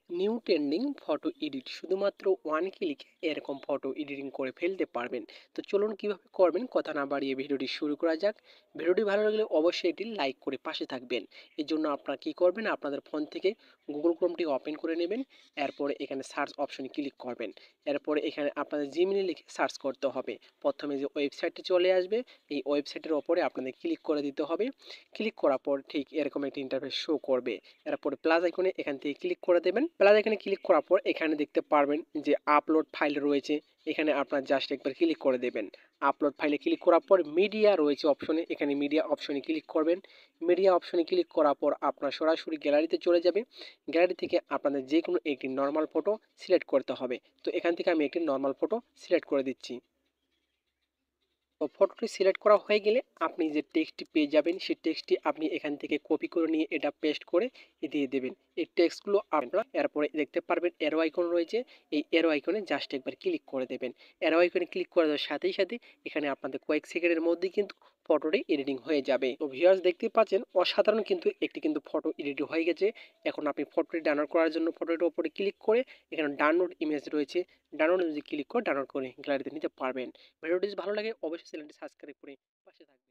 New trending photo edit শুধুমাত্র one ক্লিকে এরকম photo editing করে ফেলতে পারবেন। তো চলুন কিভাবে করবেন কথা না বাড়িয়ে ভিডিওটি শুরু করা যাক। ভিডিওটি ভালো লাগলে অবশ্যই এটি লাইক করে পাশে থাকবেন। এর জন্য আপনারা কি করবেন, আপনাদের ফোন থেকে গুগল ক্রোমটি ওপেন করে নেবেন। এরপরে এখানে সার্চ অপশনে ক্লিক করবেন। এরপরে এখানে আপনাদের জিমেইল লিখে সার্চ করতে হবে। প্রথমে যে ওয়েবসাইটটি চলে আসবে, এই ওয়েবসাইটের ওপরে আপনাদের ক্লিক করে দিতে হবে। ক্লিক করার পর ঠিক এরকম একটি ইন্টারফেস শো করবে। এরপরে প্লাস আইকনে এখান থেকে ক্লিক করে দেবেন। প্লাস আইকনে ক্লিক করার পর এখানে দেখতে পারবেন যে আপলোড ফাইল রয়েছে। এখানে আপনার জাস্ট একবার ক্লিক করে দেবেন। আপলোড ফাইলে ক্লিক করার পর মিডিয়া রয়েছে অপশনে, এখানে মিডিয়া অপশনে ক্লিক করবেন। মিডিয়া অপশনে ক্লিক করার পর আপনার সরাসরি গ্যালারিতে চলে যাবে। গ্যালারি থেকে আপনাদের যে কোনো একটি নর্মাল ফটো সিলেক্ট করতে হবে। তো এখান থেকে আমি একটি নর্মাল ফটো সিলেক্ট করে দিচ্ছি। তো ফটোটি সিলেক্ট করা হয়ে গেলে আপনি যে টেক্সটটি পেয়ে যাবেন, সেই টেক্সটটি আপনি এখান থেকে কপি করে নিয়ে এটা পেস্ট করে দিয়ে দেবেন। এই টেক্সটগুলো আপনারা এরপরে দেখতে পারবেন অ্যারো আইকন রয়েছে, এই অ্যারো আইকনে জাস্ট একবার ক্লিক করে দেবেন। অ্যারো আইকনে ক্লিক করে দেওয়ার সাথেই সাথে এখানে আপনাদের কয়েক সেকেন্ডের মধ্যেই কিন্তু ফটোটি এডিটিং হয়ে যাবে। তো ভিউয়ার্স দেখতে পাচ্ছেন অসাধারণ কিন্তু একটি কিন্তু ফটো এডিট হয়ে গেছে। এখন আপনি ফটোটি ডাউনলোড করার জন্য ফটোটির উপরে ক্লিক করে এখানে ডাউনলোড ইমেজ রয়েছে, ডাউনলোড ইমেজে ক্লিক করে ডাউনলোড করে গ্যালারিতে নিতে পারবেন। ভিডিওটি যদি ভালো লাগে অবশ্যই চ্যানেলটি সাবস্ক্রাইব করে পাশে থাকবেন।